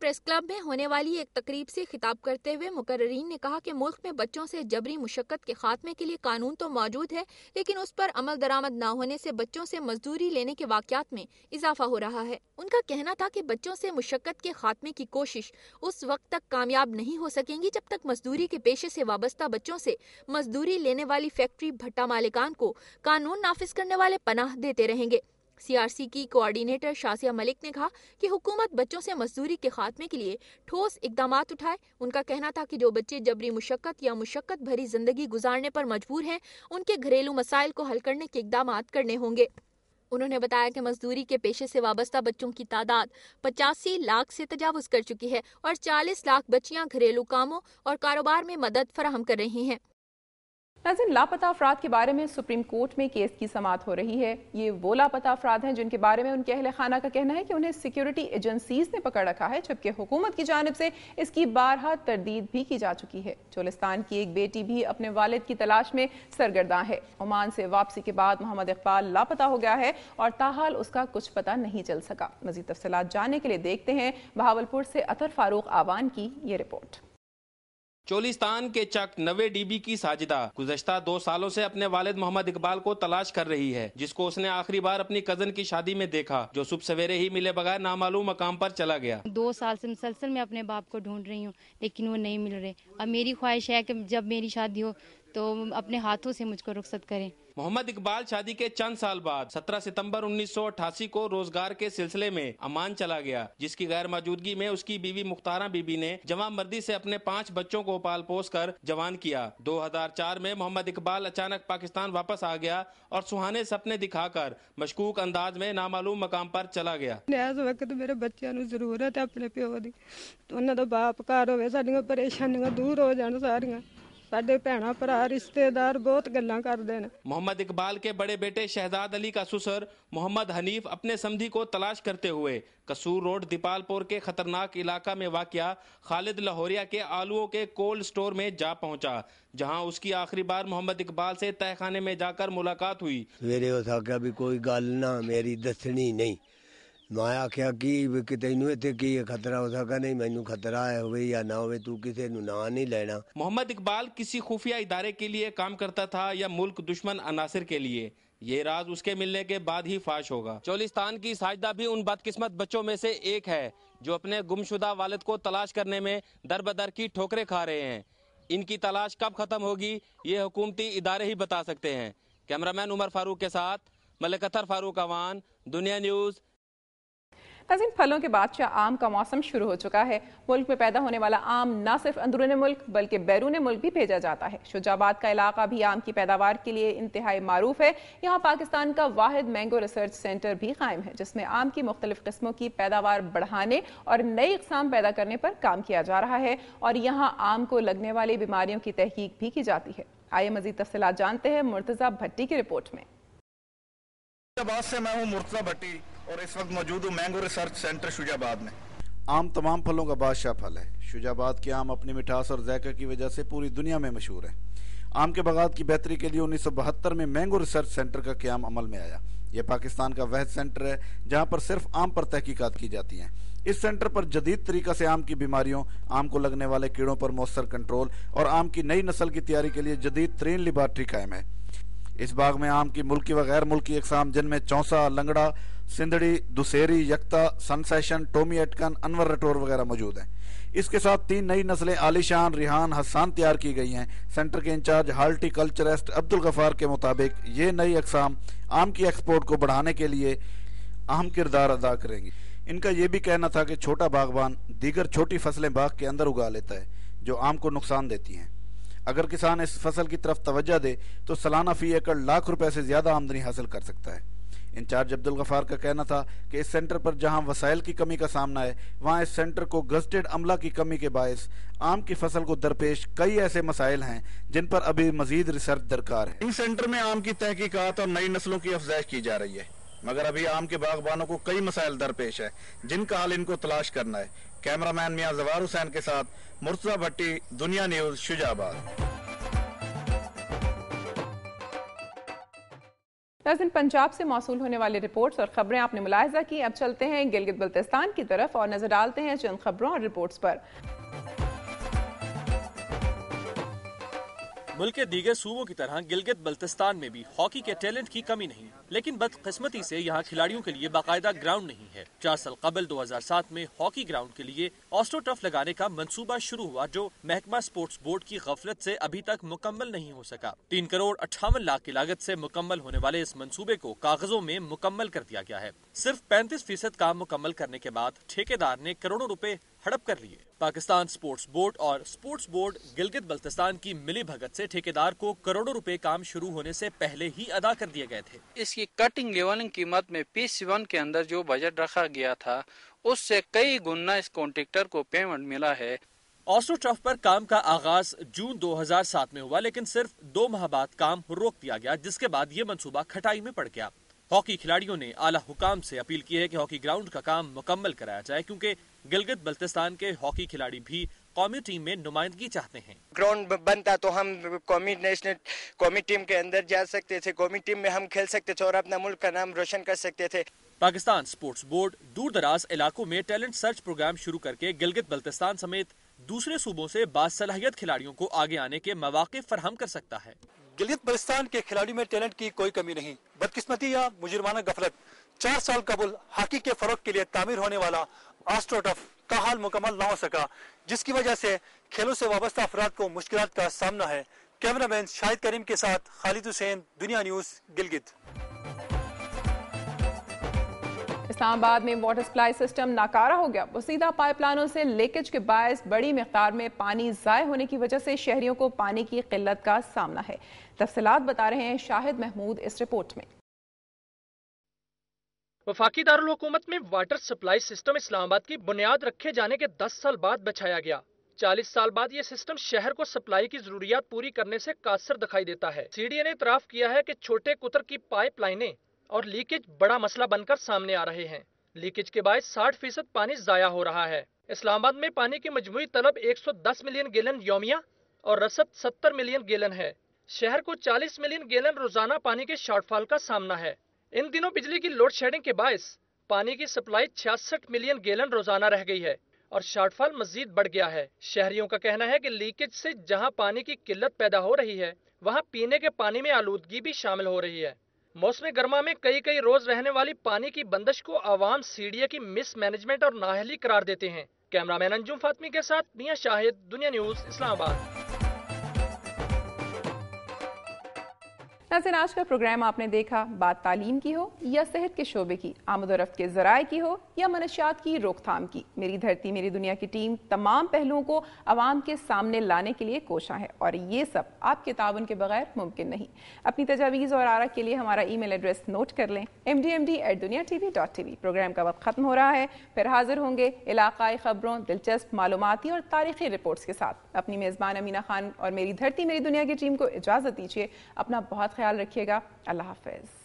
Press club में होने वाली एक तकरीब से खिताब करते हुए मुकर्रिरीन ने कहा कि मुल्क में बच्चों से जबरी मुशक्कत के खात्मे के लिए कानून तो मौजूद है, लेकिन उस पर अमल दरामद न होने से बच्चों से मजदूरी लेने के वाक़यात में इजाफा हो रहा है। उनका कहना था कि बच्चों से मुशक्कत के खात्मे की कोशिश उस वक्त तक कामयाब नहीं हो सकेंगी जब तक मजदूरी के पेशे से वाबस्ता बच्चों से मजदूरी लेने वाली फैक्ट्री भट्टा मालिकान को कानून नाफिज करने वाले पनाह देते रहेंगे। सीआरसी की कोऑर्डिनेटर शासिया मलिक ने कहा कि हुकूमत बच्चों से मजदूरी के खात्मे के लिए ठोस इकदामात उठाए। उनका कहना था कि जो बच्चे जबरी मुशक्कत या मुशक्कत भरी जिंदगी गुजारने पर मजबूर हैं, उनके घरेलू मसाइल को हल करने के इकदामात करने होंगे। उन्होंने बताया कि मजदूरी के पेशे से वाबस्ता बच्चों की तादाद 85 लाख से तजावुज कर चुकी है और 40 लाख बच्चियां घरेलू कामों और कारोबार में मदद फराहम कर रही हैं। नाज़रीन, लापता अफराद के बारे में सुप्रीम कोर्ट में केस की समाअत हो रही है। ये वो लापता अफराद हैं जिनके बारे में उनके अहले खाना का कहना है कि उन्हें सिक्योरिटी एजेंसीज ने पकड़ रखा है, जबकि हुकूमत की जानिब से इसकी बारहा तरदीद भी की जा चुकी है। चोलिस्तान की एक बेटी भी अपने वालिद की तलाश में सरगर्दा है। ओमान से वापसी के बाद मोहम्मद इकबाल लापता हो गया है और ताहाल उसका कुछ पता नहीं चल सका। मजीद तफसीलात जानने के लिए देखते हैं बहावलपुर से अतर फारूक आवान की ये रिपोर्ट। चोलिस्तान के चक 90 डीबी की साजिदा गुज़श्ता 2 सालों से अपने वालिद मोहम्मद इकबाल को तलाश कर रही है, जिसको उसने आखिरी बार अपनी कजन की शादी में देखा, जो सुबह सवेरे ही मिले बगैर नामालूम मकाम पर चला गया। 2 साल से मुसलसल मैं अपने बाप को ढूंढ रही हूँ, लेकिन वो नहीं मिल रहे। अब मेरी ख्वाहिश है कि जब मेरी शादी हो तो अपने हाथों से मुझको रुखसत करें। मोहम्मद इकबाल शादी के चंद साल बाद 17 सितंबर 1988 को रोजगार के सिलसिले में अमान चला गया, जिसकी गैर मौजूदगी में उसकी बीवी मुख्तारा बीबी ने जवान मर्दी से अपने 5 बच्चों को पाल पोस कर जवान किया। 2004 में मोहम्मद इकबाल अचानक पाकिस्तान वापस आ गया और सुहाने सपने दिखाकर मशकूक अंदाज में नामालूम मकाम पर चला गया। इस वक्त मेरे बच्चों को जरूरत है अपने प्यो की, उन्होंने तो बाप घर होवे, साडियां परेशानियां दूर हो जान सारियां। साडे भैणा भरा रिश्तेदार बहुत गल्लां करदे ने। मोहम्मद इकबाल के बड़े बेटे शहजाद अली का ससुर मोहम्मद हनीफ अपने समधी को तलाश करते हुए कसूर रोड दीपालपुर के खतरनाक इलाका में वाक़िया खालिद लाहौरिया के आलूओं के कोल्ड स्टोर में जा पहुंचा, जहां उसकी आखिरी बार मोहम्मद इकबाल से तहखाने में जाकर मुलाकात हुई। सवेरे हो सका भी कोई गल ना मेरी दसनी नहीं, मैं आख्या कि तेनू इत्थे की खतरा हो सका, नहीं मैनू खतरा है होवे या ना होवे, तू किसी नू ना नहीं लेना। मोहम्मद इकबाल किसी खुफिया इदारे के लिए काम करता था या मुल्क दुश्मन अनासिर के लिए, ये राज उसके मिलने के बाद ही फाश होगा। चोलिस्तान की साजिदा भी उन बदकिस्मत बच्चों में से एक है जो अपने गुमशुदा वालिद को तलाश करने में दर बदर की ठोकरें खा रहे हैं। इनकी तलाश कब खत्म होगी ये हुकूमती इदारे ही बता सकते हैं। कैमरामैन उमर फारूक के साथ मलिक अतर फारूक अवान, दुनिया न्यूज़। नाज़रीन, फलों के बादशाह आम का मौसम शुरू हो चुका है। मुल्क में पैदा होने वाला आम न सिर्फ अंदरूनी मुल्क बल्कि बैरून मुल्क भी भेजा जाता है। शुजाबाद का इलाका भी आम की पैदावार के लिए इंतहाई मारूफ है। यहाँ पाकिस्तान का वाहिद मैंगो रिसर्च सेंटर भी कायम है, जिसमें आम की मुख्तलिफ किस्मों की पैदावार बढ़ाने और नई इक़साम पैदा करने पर काम किया जा रहा है और यहाँ आम को लगने वाली बीमारियों की तहकीक भी की जाती है। आइए मज़ीद तफसीलात जानते हैं मुर्तज़ा भट्टी की रिपोर्ट में। शुजाबाद से मैं हूँ मुर्तज़ा भट्टी और इस वक्त मौजूद हूँ मैंगो रिसर्च सेंटर शुजाबाद में। आम तमाम फलों का बादशाह फल है। शुजाबाद के आम अपनी मिठास और जायके की वजह से पूरी दुनिया में मशहूर है। आम के बागात की बेहतरी के लिए 1972 में मैंगो रिसर्च सेंटर का क़याम अमल में आया। यह पाकिस्तान का वह सेंटर है जहां पर सिर्फ आम पर तहकीकात की जाती हैं। इस सेंटर पर जदीद तरीका से आम की बीमारियों, आम को लगने वाले कीड़ों पर मौसर कंट्रोल और आम की नई नस्ल की तैयारी के लिए जदीद तरीन लेबॉर्ट्री कायम है। इस बाग में आम की मुल्की व गैर मुल्की इकसाम जिनमें चौसा, लंगड़ा, सिंधड़ी, दुसेरी, यक्ता, सनसेशन, टोमी अटकन, अनवर रटोर वगैरह मौजूद हैं। इसके साथ 3 नई नस्लें आलिशान, रिहान, हसान तैयार की गई हैं। सेंटर के इंचार्ज हार्टिकल्चरिस्ट अब्दुल गफार के मुताबिक ये नई अकसाम आम की एक्सपोर्ट को बढ़ाने के लिए अहम किरदार अदा करेंगी। इनका यह भी कहना था कि छोटा बागबान दीगर छोटी फसलें बाग के अंदर उगा लेता है जो आम को नुकसान देती हैं। अगर किसान इस फसल की तरफ तवज्जो दे तो सालाना फी एकड़ लाख रुपए से ज्यादा आमदनी हासिल कर सकता है। इंचार्ज अब्दुल गफार का कहना था कि इस सेंटर पर जहां वसाइल की कमी का सामना है, वहां इस सेंटर को गजटेड अमला की कमी के बायस आम की फसल को दरपेश कई ऐसे मसाइल हैं जिन पर अभी मजीद रिसर्च दरकार है। इस सेंटर में आम की तहकीकात और नई नस्लों की अफजाइश की जा रही है, मगर अभी आम के बागबानों को कई मसाइल दरपेश है जिनका हल इनको तलाश करना है। कैमरामैन मियां जवार हुसैन के साथ मुर्तज़ा भट्टी, दुनिया न्यूज़, शुजाबाद। नाज़रीन, पंजाब से मौसूल होने वाली रिपोर्ट्स और खबरें आपने मुलाहिजा की। अब चलते हैं गिलगित बल्तिस्तान की तरफ और नजर डालते हैं चंद खबरों और रिपोर्ट्स पर। मुल्क के दीगर सूबों की तरह गिलगित बल्तिस्तान में भी हॉकी के टैलेंट की कमी नहीं, लेकिन बदकिस्मती से यहाँ खिलाड़ियों के लिए बाकायदा ग्राउंड नहीं है। 4 साल कबल 2007 में हॉकी ग्राउंड के लिए ऑस्ट्रोटर्फ लगाने का मंसूबा शुरू हुआ, जो महकमा स्पोर्ट्स बोर्ड की गफलत से अभी तक मुकम्मल नहीं हो सका। 3 करोड़ 58 लाख की लागत से मुकम्मल होने वाले इस मंसूबे को कागजों में मुकम्मल कर दिया गया है। सिर्फ 35% काम मुकम्मल करने के बाद ठेकेदार ने करोड़ों रुपए हड़प कर लिए। पाकिस्तान स्पोर्ट्स बोर्ड और स्पोर्ट्स बोर्ड गिलगित बल्तिस्तान की मिली भगत से ठेकेदार को करोड़ों रुपए काम शुरू होने से पहले ही अदा कर दिए गए थे। इसकी कटिंग लेवलिंग कीमत में P7 के अंदर जो बजट रखा गया था उससे कई गुना इस कॉन्ट्रैक्टर को पेमेंट मिला है। ऑस्ट्रोटर्फ पर काम का आगाज जून 2007 में हुआ, लेकिन सिर्फ 2 माह बाद काम रोक दिया गया, जिसके बाद ये मंसूबा खटाई में पड़ गया। हॉकी खिलाड़ियों ने आला हुकाम से अपील की है कि हॉकी ग्राउंड का काम मुकम्मल कराया जाए, क्योंकि गिलगित बल्तिस्तान के हॉकी खिलाड़ी भी कौमी टीम में नुमाइंदगी चाहते हैं। ग्राउंड बनता तो हम कौमी टीम के अंदर जा सकते थे, कौमी टीम में हम खेल सकते थे और अपना मुल्क का नाम रोशन कर सकते थे। पाकिस्तान स्पोर्ट्स बोर्ड दूर दराज इलाकों में टैलेंट सर्च प्रोग्राम शुरू करके गिलगित बल्तिस्तान समेत दूसरे सूबों से बासलाहियत खिलाड़ियों को आगे आने के मौके फराहम कर सकता है। गिलगित बल्तिस्तान के खिलाड़ियों में टैलेंट की कोई कमी नहीं, बदकिस्मती या मुजरिमाना गफलत। 4 साल कबल हॉकी के फरोग के लिए तामीर होने वाला ऑस्ट्रोटर्फ का हाल मुकम्मल न हो सका, जिसकी वजह से खेलों से वाबस्ता अफराद को मुश्किलात का सामना है। कैमरामैन शाहिद करीम के साथ खालिद हुसैन, दुनिया न्यूज, गिलगित। इस्लामाबाद में वाटर सप्लाई सिस्टम नाकारा हो गया। वसीदा पाइपलाइनों से लीकेज के बायस बड़ी मिकदार में पानी ज़ाय होने की वजह से शहरियों को पानी की किल्लत का सामना है। तफसीलात बता रहे हैं शाहिद महमूद इस रिपोर्ट में। वफाकी दारुल हुकूमत में वाटर सप्लाई सिस्टम इस्लामाबाद की बुनियाद रखे जाने के 10 साल बाद बछाया गया। 40 साल बाद ये सिस्टम शहर को सप्लाई की जरूरियात पूरी करने से कासर दिखाई देता है। सीडीए ने इतराफ किया है कि छोटे कुतर की पाइपलाइनें और लीकेज बड़ा मसला बनकर सामने आ रहे हैं। लीकेज के बाद 60% पानी जाया हो रहा है। इस्लामाबाद में पानी की मजमूई तलब 110 मिलियन गैलन यौमिया और रसद 70 मिलियन गैलन है। शहर को 40 मिलियन गैलन रोजाना पानी के शॉर्टफॉल का सामना है। इन दिनों बिजली की लोड शेडिंग के बायस पानी की सप्लाई 66 मिलियन गैलन रोजाना रह गई है और शॉर्टफॉल मजीद बढ़ गया है। शहरियों का कहना है कि लीकेज से जहां पानी की किल्लत पैदा हो रही है, वहां पीने के पानी में आलूदगी भी शामिल हो रही है। मौसम गर्मा में कई रोज रहने वाली पानी की बंदिश को आवाम सीडीए की मिस मैनेजमेंट और नाअहली करार देते हैं। कैमरामैन अंजुम फातमी के साथ मियां शाहिद, दुनिया न्यूज, इस्लामाबाद। नाज़रीन, आज का प्रोग्राम आपने देखा। बात तालीम की हो या सेहत के शोबे की, आमद-ओ-रफ्त के ज़राए की हो या मनशियात की रोकथाम की, मेरी धरती मेरी दुनिया की टीम तमाम पहलुओं को आवाम के सामने लाने के लिए कोशा है और ये सब आपके ताउन के बगैर मुमकिन नहीं। अपनी तजावीज़ और आरा के लिए हमारा ईमेल एड्रेस नोट कर लें, mdmd@duniatv.tv। प्रोग्राम का वक्त ख़त्म हो रहा है, फिर हाजिर होंगे इलाकाई खबरों, दिलचस्प मालूमाती और तारीखी रिपोर्ट्स के साथ। अपनी मेज़बान अमीना खान और मेरी धरती मेरी दुनिया की टीम को इजाज़त दीजिए। अपना बहुत ख्याल रखिएगा। अल्लाह हाफ़िज़।